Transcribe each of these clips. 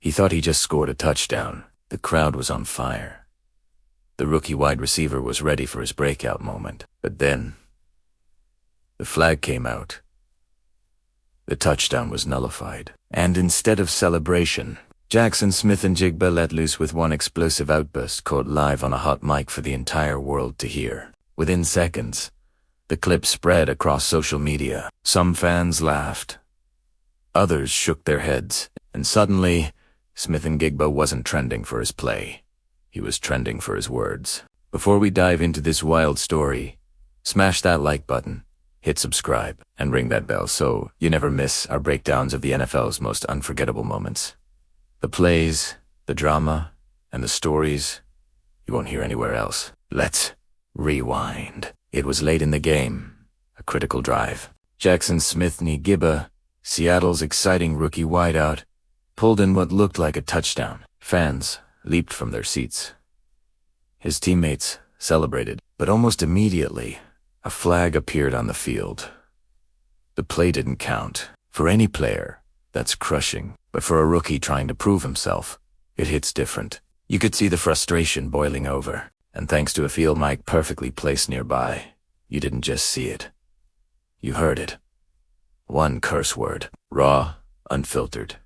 He thought he just scored a touchdown. The crowd was on fire. The rookie wide receiver was ready for his breakout moment. But then, the flag came out. The touchdown was nullified. And instead of celebration, Jaxon Smith-Njigba let loose with one explosive outburst caught live on a hot mic for the entire world to hear. Within seconds, the clip spread across social media. Some fans laughed. Others shook their heads. And suddenly, Smith-Njigba wasn't trending for his play. He was trending for his words. Before we dive into this wild story, smash that like button, hit subscribe, and ring that bell so you never miss our breakdowns of the NFL's most unforgettable moments. The plays, the drama, and the stories you won't hear anywhere else. Let's rewind. It was late in the game, a critical drive. Jaxon Smith-Njigba, Seattle's exciting rookie wideout, pulled in what looked like a touchdown. Fans leaped from their seats. His teammates celebrated, but almost immediately, a flag appeared on the field. The play didn't count. For any player, that's crushing. But for a rookie trying to prove himself, it hits different. You could see the frustration boiling over. And thanks to a field mic perfectly placed nearby, you didn't just see it. You heard it. One curse word, raw, unfiltered,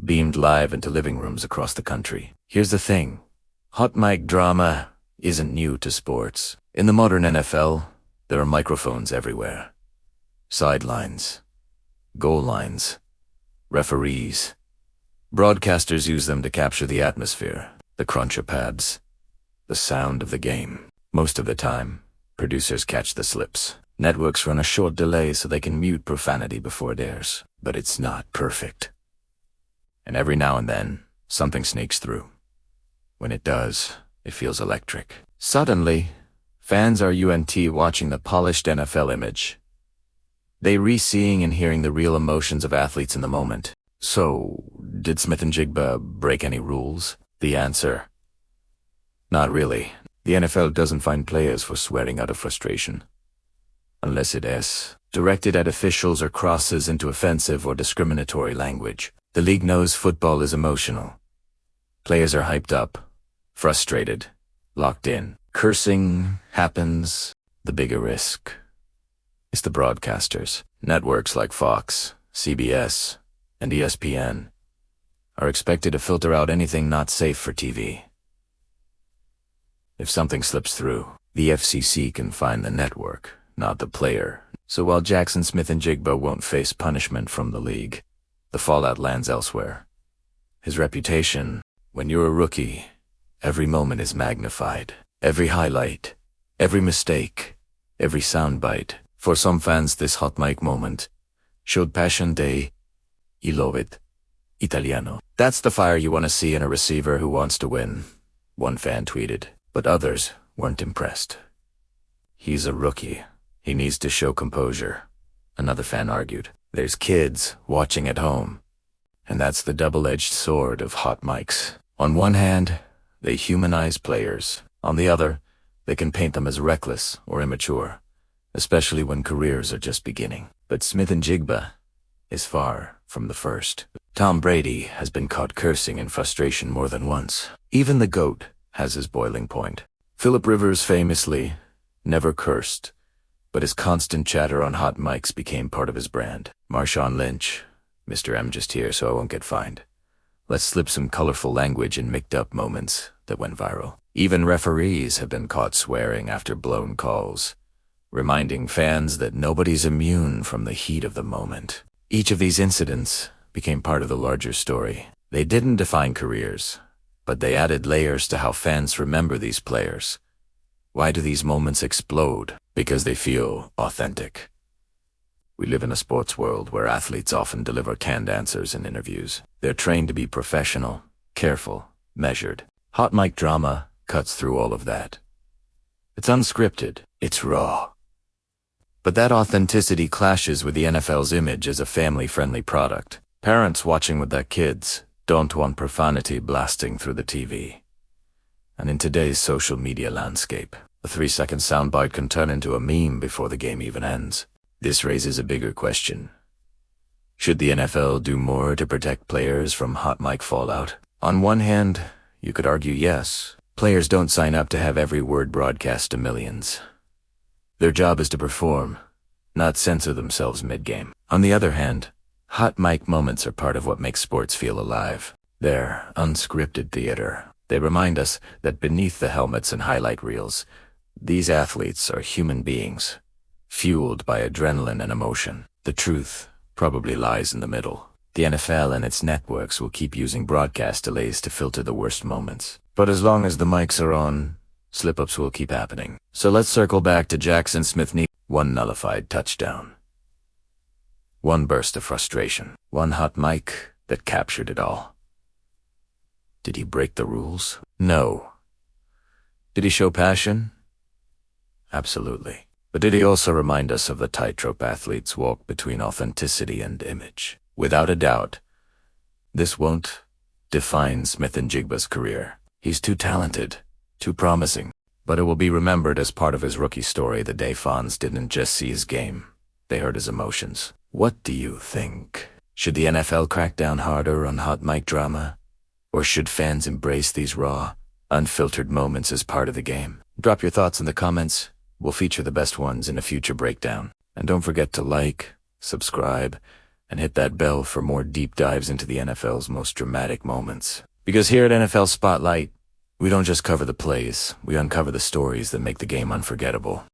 beamed live into living rooms across the country. Here's the thing. Hot mic drama isn't new to sports. In the modern NFL, there are microphones everywhere. Sidelines, goal lines, referees. Broadcasters use them to capture the atmosphere, the cruncher pads, the sound of the game. Most of the time, producers catch the slips. Networks run a short delay so they can mute profanity before it airs. But it's not perfect. And every now and then, something sneaks through. When it does, it feels electric. Suddenly, fans are watching the polished NFL image. They re-seeing and hearing the real emotions of athletes in the moment. So, did Smith-Njigba break any rules? The answer: not really. The NFL doesn't find players for swearing out of frustration. Unless it is directed at officials or crosses into offensive or discriminatory language. The league knows football is emotional. Players are hyped up, frustrated, locked in. Cursing happens. The bigger risk is the broadcasters. Networks like Fox, CBS, and ESPN are expected to filter out anything not safe for TV. If something slips through, the FCC can fine the network, not the player. So while Jaxon Smith-Njigba won't face punishment from the league, the fallout lands elsewhere. His reputation: when you're a rookie, every moment is magnified. Every highlight, every mistake, every soundbite. For some fans, this hot mic moment showed passion de "I love it, Italiano." That's the fire you want to see in a receiver who wants to win, one fan tweeted. But others weren't impressed. He's a rookie. He needs to show composure, another fan argued. There's kids watching at home. And that's the double-edged sword of hot mics. On one hand, they humanize players. On the other, they can paint them as reckless or immature, especially when careers are just beginning. But Smith-Njigba is far from the first. Tom Brady has been caught cursing in frustration more than once. Even the GOAT has his boiling point. Philip Rivers famously never cursed, but his constant chatter on hot mics became part of his brand. Marshawn Lynch, Mr. M just here so I won't get fined. Let's slip some colorful language in mixed-up moments that went viral. Even referees have been caught swearing after blown calls, reminding fans that nobody's immune from the heat of the moment. Each of these incidents became part of the larger story. They didn't define careers, but they added layers to how fans remember these players. Why do these moments explode? Because they feel authentic. We live in a sports world where athletes often deliver canned answers in interviews. They're trained to be professional, careful, measured. Hot mic drama cuts through all of that. It's unscripted. It's raw. But that authenticity clashes with the NFL's image as a family-friendly product. Parents watching with their kids don't want profanity blasting through the TV. And in today's social media landscape, a 3-second soundbite can turn into a meme before the game even ends. This raises a bigger question. Should the NFL do more to protect players from hot mic fallout? On one hand, you could argue yes. Players don't sign up to have every word broadcast to millions. Their job is to perform, not censor themselves mid-game. On the other hand, hot mic moments are part of what makes sports feel alive. They're unscripted theater. They remind us that beneath the helmets and highlight reels, these athletes are human beings, fueled by adrenaline and emotion. The truth probably lies in the middle. The NFL and its networks will keep using broadcast delays to filter the worst moments. But as long as the mics are on, slip-ups will keep happening. So let's circle back to Jaxon Smith-Njigba. One nullified touchdown. One burst of frustration. One hot mic that captured it all. Did he break the rules? No. Did he show passion? Absolutely. But did he also remind us of the tightrope athletes walk between authenticity and image? Without a doubt, this won't define Smith-Njigba's career. He's too talented, too promising, but it will be remembered as part of his rookie story the day fans didn't just see his game, they heard his emotions. What do you think? Should the NFL crack down harder on hot mic drama? Or should fans embrace these raw, unfiltered moments as part of the game? Drop your thoughts in the comments. We'll feature the best ones in a future breakdown. And don't forget to like, subscribe, and hit that bell for more deep dives into the NFL's most dramatic moments. Because here at NFL Spotlight, we don't just cover the plays, we uncover the stories that make the game unforgettable.